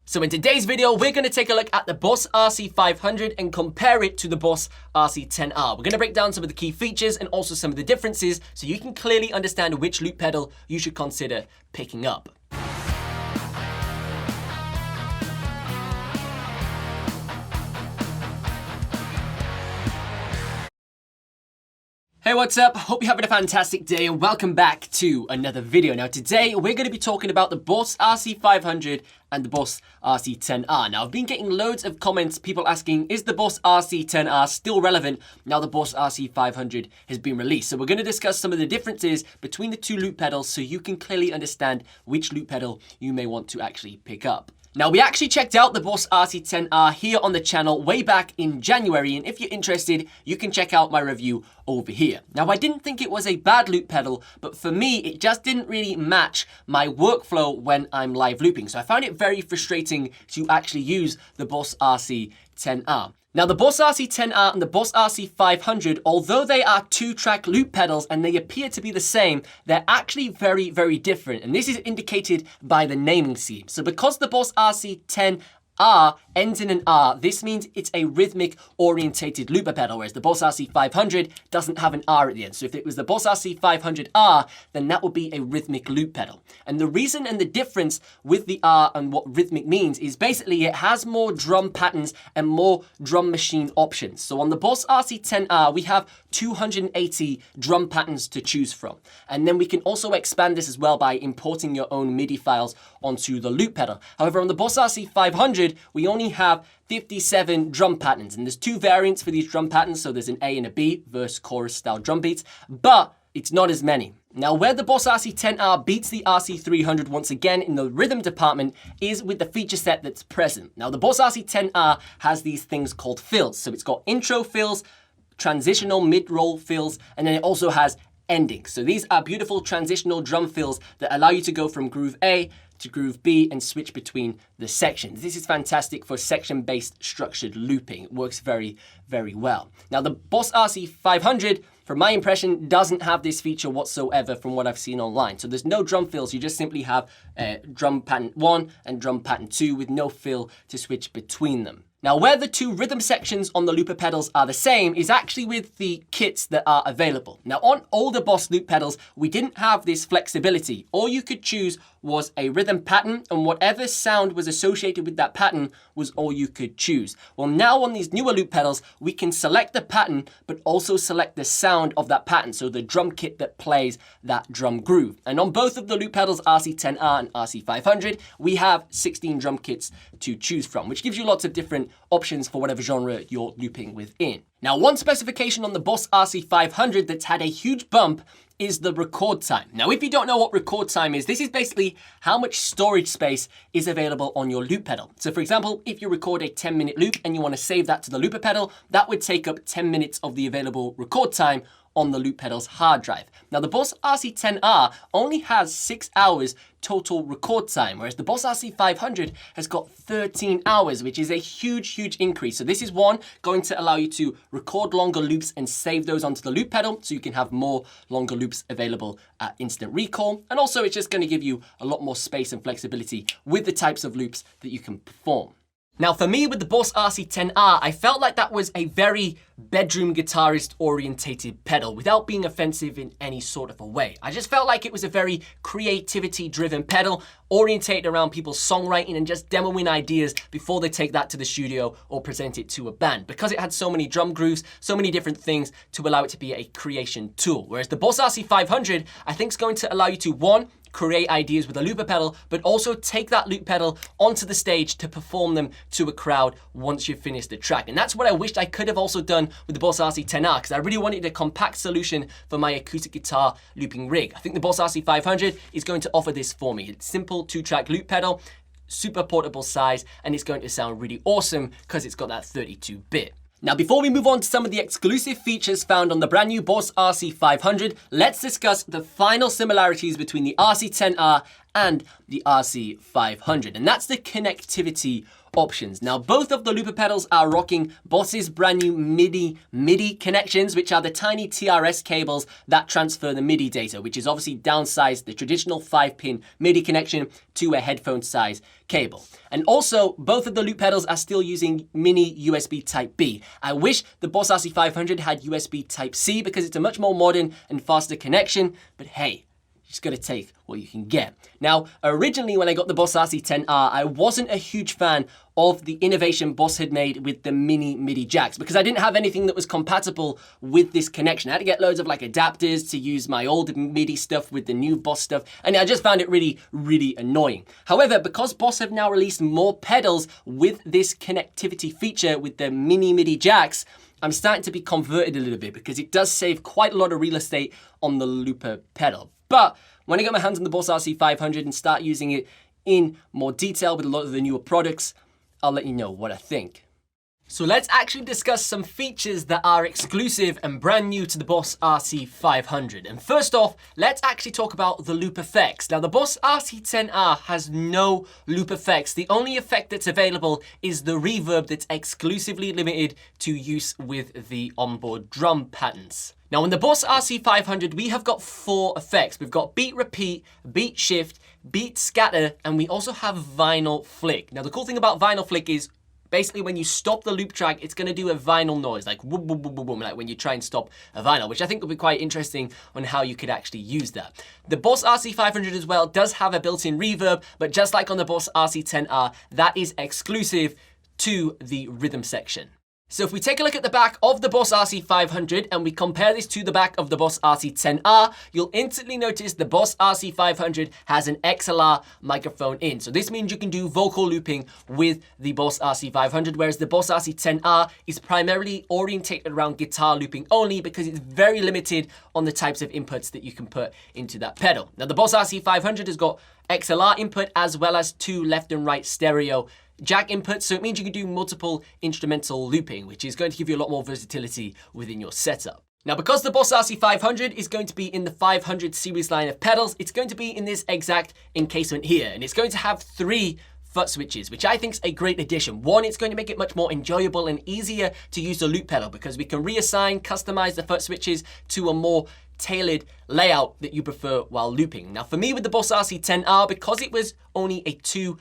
So in today's video, we're going to take a look at the Boss RC-500 and compare it to the Boss RC-10R. We're going to break down some of the key features and also some of the differences so you can clearly understand which loop pedal you should consider picking up. Hey, what's up? Hope you're having a fantastic day and welcome back to another video. Now today we're going to be talking about the Boss RC-500 and the Boss RC-10R. Now I've been getting loads of comments, people asking, is the Boss RC-10R still relevant now the Boss RC-500 has been released? So we're going to discuss some of the differences between the two loop pedals so you can clearly understand which loop pedal you may want to actually pick up. Now, we actually checked out the Boss RC-10R here on the channel way back in January, and if you're interested, you can check out my review over here. Now, I didn't think it was a bad loop pedal, but for me, it just didn't really match my workflow when I'm live looping. So I found it very frustrating to actually use the Boss RC-10R. Now, the Boss RC-10R and the Boss RC-500, although they are two-track loop pedals and they appear to be the same, they're actually very, very different. And this is indicated by the naming scheme. So because the Boss RC-10R ends in an R, this means it's a rhythmic orientated looper pedal, whereas the Boss RC-500 doesn't have an R at the end. So if it was the Boss RC-500R, then that would be a rhythmic loop pedal. And the reason and the difference with the R and what rhythmic means is basically it has more drum patterns and more drum machine options. So on the Boss RC-10R, we have 280 drum patterns to choose from. And then we can also expand this as well by importing your own MIDI files onto the loop pedal. However, on the Boss RC-500, we only have 57 drum patterns, and there's two variants for these drum patterns. So there's an A and a B, verse chorus style drum beats, but it's not as many. Now, where the Boss RC-10R beats the RC-300 once again in the rhythm department is with the feature set that's present. Now, the Boss RC-10R has these things called fills. So it's got intro fills, transitional mid-roll fills, and then it also has endings. So these are beautiful transitional drum fills that allow you to go from groove A to groove B and switch between the sections. This is fantastic for section-based structured looping. It works very, very well. Now, the Boss RC-500, from my impression, doesn't have this feature whatsoever from what I've seen online. So there's no drum fills. You just simply have drum pattern 1 and drum pattern 2 with no fill to switch between them. Now, where the two rhythm sections on the looper pedals are the same is actually with the kits that are available. Now, on older Boss loop pedals, we didn't have this flexibility. All you could choose was a rhythm pattern, and whatever sound was associated with that pattern was all you could choose. Well, now on these newer loop pedals, we can select the pattern, but also select the sound of that pattern, so the drum kit that plays that drum groove. And on both of the loop pedals, RC-10R and RC-500, we have 16 drum kits to choose from, which gives you lots of different options for whatever genre you're looping within. Now, one specification on the Boss RC-500 that's had a huge bump is the record time. Now, if you don't know what record time is, this is basically how much storage space is available on your loop pedal. So for example, if you record a 10-minute loop and you want to save that to the looper pedal, that would take up 10 minutes of the available record time on the loop pedal's hard drive. Now, the Boss RC-10R only has 6 hours total record time, whereas the Boss RC-500 has got 13 hours, which is a huge, huge increase. So this is one going to allow you to record longer loops and save those onto the loop pedal so you can have more longer loops available at instant recall. And also it's just going to give you a lot more space and flexibility with the types of loops that you can perform. Now, for me, with the Boss RC-10R, I felt like that was a very bedroom guitarist orientated pedal without being offensive in any sort of a way. I just felt like it was a very creativity driven pedal orientated around people's songwriting and just demoing ideas before they take that to the studio or present it to a band, because it had so many drum grooves, so many different things to allow it to be a creation tool. Whereas the Boss RC-500, I think, is going to allow you to, one, create ideas with a looper pedal, but also take that loop pedal onto the stage to perform them to a crowd once you've finished the track. And that's what I wished I could have also done with the Boss RC-10R, because I really wanted a compact solution for my acoustic guitar looping rig. I think the Boss RC-500 is going to offer this for me. It's simple 2-track loop pedal, super portable size, and it's going to sound really awesome because it's got that 32-bit. Now, before we move on to some of the exclusive features found on the brand new Boss RC-500, let's discuss the final similarities between the RC-10R and the RC-500. And that's the connectivity options. Now, both of the looper pedals are rocking Boss's brand new MIDI connections, which are the tiny TRS cables that transfer the MIDI data, which is obviously downsized the traditional 5-pin MIDI connection to a headphone size cable. And also, both of the loop pedals are still using mini USB Type-B. I wish the Boss RC-500 had USB Type-C because it's a much more modern and faster connection, but hey, you just gotta take what you can get. Now, originally when I got the Boss RC-10R, I wasn't a huge fan of the innovation Boss had made with the mini MIDI jacks because I didn't have anything that was compatible with this connection. I had to get loads of like adapters to use my old MIDI stuff with the new Boss stuff, and I just found it really, really annoying. However, because Boss have now released more pedals with this connectivity feature with the mini MIDI jacks, I'm starting to be converted a little bit because it does save quite a lot of real estate on the looper pedal. But when I get my hands on the Boss RC-500 and start using it in more detail with a lot of the newer products, I'll let you know what I think. So let's actually discuss some features that are exclusive and brand new to the Boss RC-500. And first off, let's actually talk about the loop effects. Now, the Boss RC-10R has no loop effects. The only effect that's available is the reverb that's exclusively limited to use with the onboard drum patterns. Now, in the Boss RC-500, we have got 4 effects. We've got beat repeat, beat shift, beat scatter, and we also have vinyl flick. Now, the cool thing about vinyl flick is basically when you stop the loop track, it's going to do a vinyl noise, like boom, boom, boom, boom, boom, like when you try and stop a vinyl, which I think will be quite interesting on how you could actually use that. The Boss RC-500 as well does have a built-in reverb, but just like on the Boss RC-10R, that is exclusive to the rhythm section. So if we take a look at the back of the Boss RC-500 and we compare this to the back of the Boss RC-10R, you'll instantly notice the Boss RC-500 has an XLR microphone in. So this means you can do vocal looping with the Boss RC-500, whereas the Boss RC-10R is primarily orientated around guitar looping only because it's very limited on the types of inputs that you can put into that pedal. Now the Boss RC-500 has got XLR input as well as 2 left and right stereo jack inputs, so it means you can do multiple instrumental looping, which is going to give you a lot more versatility within your setup. Now, because the Boss RC-500 is going to be in the 500 series line of pedals, it's going to be in this exact encasement here, and it's going to have 3 foot switches, which I think is a great addition. One, it's going to make it much more enjoyable and easier to use the loop pedal because we can reassign, customize the foot switches to a more tailored layout that you prefer while looping. Now, for me with the Boss RC-10R, because it was only a 2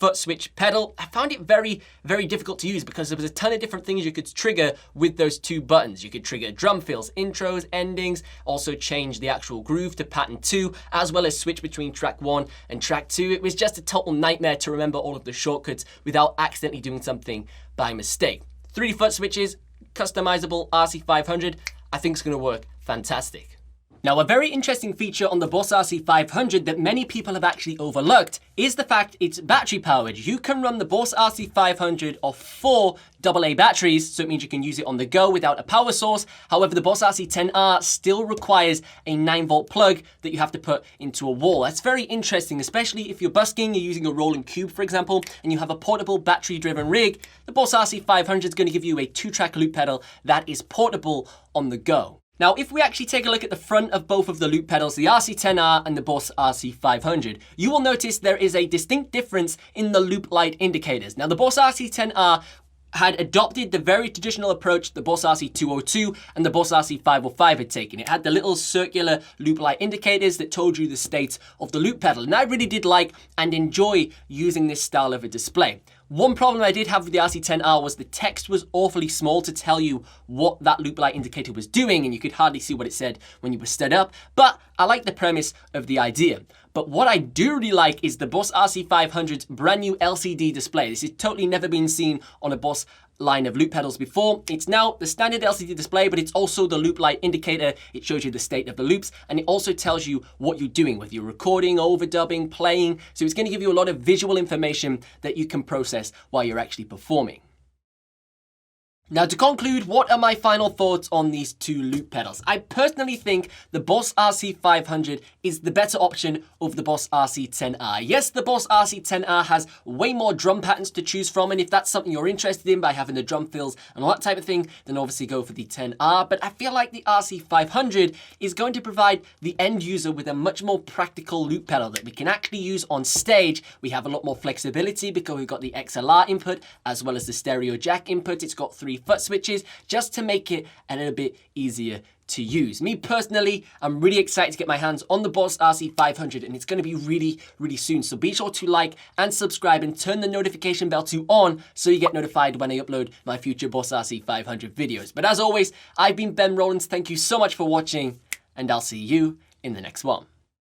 foot switch pedal, I found it very, very difficult to use because there was a ton of different things you could trigger with those 2 buttons. You could trigger drum fills, intros, endings, also change the actual groove to pattern 2, as well as switch between track 1 and track 2. It was just a total nightmare to remember all of the shortcuts without accidentally doing something by mistake. 3 foot switches, customizable RC-500, I think it's going to work fantastic. Now, a very interesting feature on the Boss RC-500 that many people have actually overlooked is the fact it's battery powered. You can run the Boss RC-500 off 4 AA batteries, so it means you can use it on the go without a power source. However, the Boss RC-10R still requires a 9-volt plug that you have to put into a wall. That's very interesting, especially if you're busking, you're using a rolling cube, for example, and you have a portable battery-driven rig. The Boss RC-500 is going to give you a 2-track loop pedal that is portable on the go. Now, if we actually take a look at the front of both of the loop pedals, the RC-10R and the Boss RC-500, you will notice there is a distinct difference in the loop light indicators. Now, the Boss RC-10R had adopted the very traditional approach the Boss RC-202 and the Boss RC-505 had taken. It had the little circular loop light indicators that told you the state of the loop pedal, and I really did like and enjoy using this style of a display. One problem I did have with the RC-10R was the text was awfully small to tell you what that loop light indicator was doing, and you could hardly see what it said when you were stood up, but I like the premise of the idea. But what I do really like is the Boss RC-500's brand new LCD display. This has totally never been seen on a Boss line of loop pedals before. It's now the standard LCD display, but it's also the loop light indicator. It shows you the state of the loops, and it also tells you what you're doing, whether you're recording, overdubbing, playing. So it's going to give you a lot of visual information that you can process while you're actually performing. Now, to conclude, what are my final thoughts on these two loop pedals? I personally think the Boss RC-500 is the better option over the Boss RC-10R. Yes, the Boss RC-10R has way more drum patterns to choose from, and if that's something you're interested in by having the drum fills and all that type of thing, then obviously go for the 10R. But I feel like the RC-500 is going to provide the end user with a much more practical loop pedal that we can actually use on stage. We have a lot more flexibility because we've got the XLR input as well as the stereo jack input. It's got 3 foot switches just to make it a little bit easier to use. Me personally, I'm really excited to get my hands on the Boss RC-500, and it's going to be really soon. So be sure to like and subscribe and turn the notification bell to on so you get notified when I upload my future Boss RC-500 videos. But as always, I've been Ben Rowlands. Thank you so much for watching, and I'll see you in the next one.